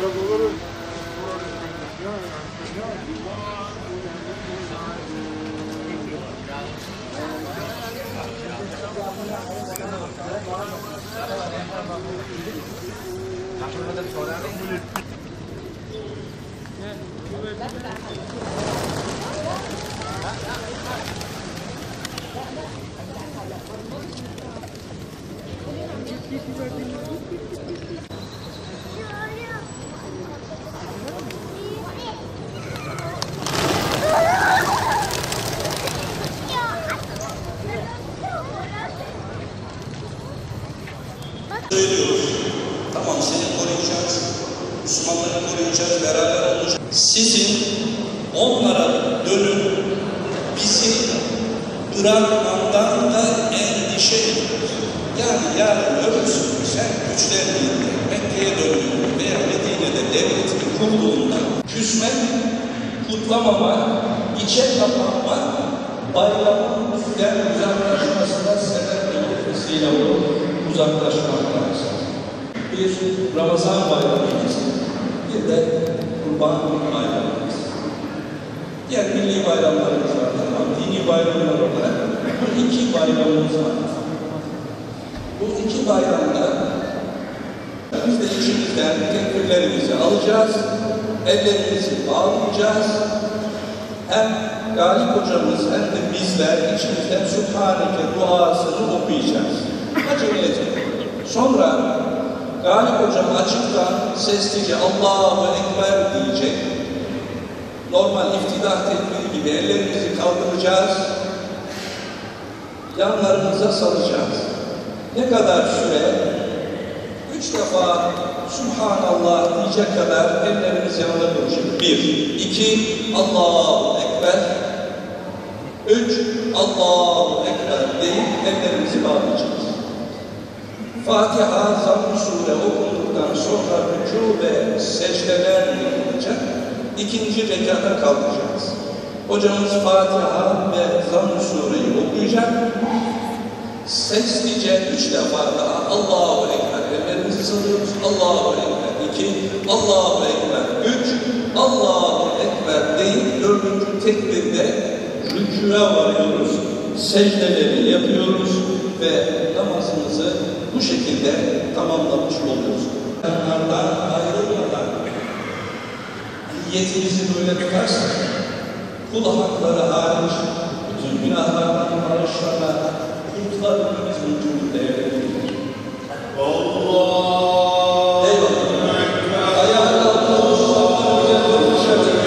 Söylüyoruz. Tamam, seni koruyacağız. Müslümanları koruyacağız, beraber olacağız. Sizin onlara dönüp bizi bırakmandan da endişe ediyoruz. Yani yarın ölürsün, sen güçlendiğinde, Mekke'ye döndüğünde veya Medine'de devletini kurduğunda küsmek, kutlamamak, içe kapanmak, bayramın bizden uzaklaşmasına sebep vesile olur. Uzaklaşmak lazım. Bir Ramazan bayramımız, bir de Kurban bayramımız. Diğer milli bayramlarımız var ama dini bayramlar olarak bu iki bayramımız var. Bu iki bayramda biz de içimizden tekbirlerimizi alacağız, ellerimizi bağlayacağız. Hem Galip hocamız hem de bizler içimizden Sübhaneke duasını okuyacağız. Acele edin. Sonra Galip hocam açıktan seslice Allahu Ekber diyecek. Normal iftidah tekbiri gibi ellerimizi kaldıracağız. Yanlarımıza salacağız. Ne kadar süre? 3 defa Subhanallah diyecek kadar ellerimiz yanında duracak. 1, 2, Allahu Ekber. 3, Allahu Ekber deyip ellerimizi bağlayacağız. Fatiha, Zamm-ı Sure okunduktan sonra rükû ve secdeler yapılacak. İkinci rekata kalkacağız. Hocamız Fatiha ve Zamm-ı Sure'yi okuyacak. Seslice 3 defa daha Allahu Ekber. Ellerimizi salıyoruz. Allahu Ekber. 2, Allahu Ekber. 3, Allahu Ekber deyip 4. tekbirde rükûya varıyoruz. Secdeleri yapıyoruz ve namazımızı bu şekilde tamamlamış oluyoruz. Onlardan ayrılmadan niyetimizi böyle tutarsak, kul hakları hariç bütün günahlardan barışlama, kurtulabilmemiz mümkün değerlidir. Allah! Eyvallah! Ayağa kalkıyoruz, sabır güzel konuşalım.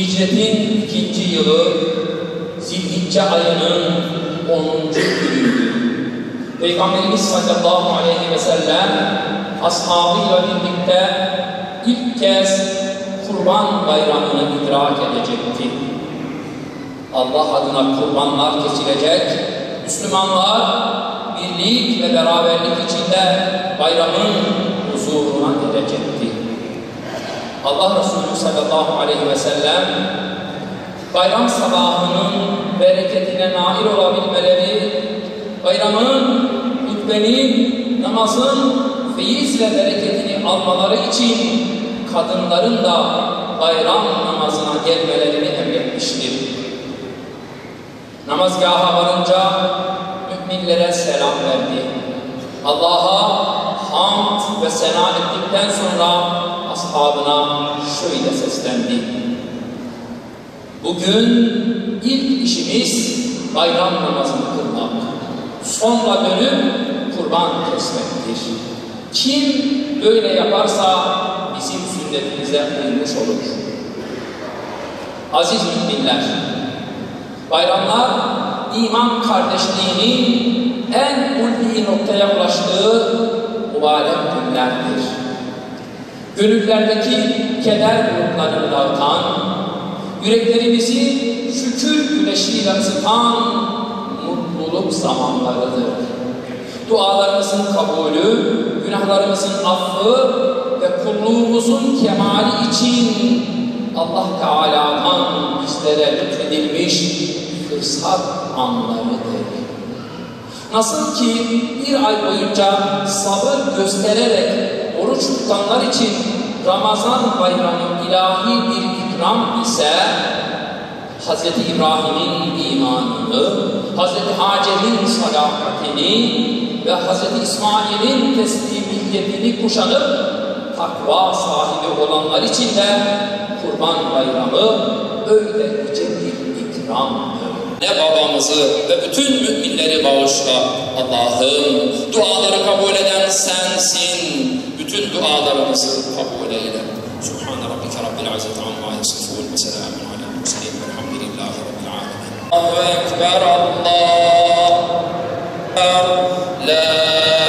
Hicretin 2. yılı Zilhicce ayının 10. günüydü. Peygamberimiz sallallahu aleyhi ve sellem ashabıyla birlikte ilk kez Kurban Bayramı'nı idrak edecekti. Allah adına kurbanlar kesilecek, Müslümanlar birlik ve beraberlik içinde bayramın huzuruna gidecekti. Allah Resulü sallallahu aleyhi ve sellem bayram sabahının bereketine nail olabilmeleri, bayramın, hutbenin, namazın feyiz ve bereketini almaları için kadınların da bayram namazına gelmelerini emretmiştir. Namazgaha varınca müminlere selam verdi. Allah'a hamd ve sena ettikten sonra ashabına şöyle seslendi: bugün ilk işimiz bayram namazını kılmak. sonra dönüp kurban kesmektir. Kim böyle yaparsa bizim sünnetimize uymuş olur. Aziz müminler, bayramlar iman kardeşliğinin en ulvi noktaya ulaştığı mübarek günlerdir. Gönüllerdeki keder bulutlarını dağıtan, yüreklerimizi şükür güneşiyle ısıtan mutluluk zamanlarıdır. Dualarımızın kabulü, günahlarımızın affı ve kulluğumuzun kemali için Allah Teala'dan bizlere lütfedilmiş fırsat anlarıdır. Nasıl ki bir ay boyunca sabır göstererek oruç tutanlar için Ramazan bayramı ilahi bir ikram ise, Hz. İbrahim'in imanını, Hz. Hacer'in sadakatini ve Hz. İsmail'in teslimiyetini kuşanıp takva sahibi olanlar için de Kurban Bayramı öyle yüce bir ikramdır. Ne babamızı ve bütün müminleri bağışla Allah'ım. Duaları kabul eden sensin. Bütün dualarımızı kabul eyle. Subhane rabbike rabbil izzeti amma yasifun ve selamun alel murselin velhamdülillahi rabbil alemin. Allahu ekber, Allah. La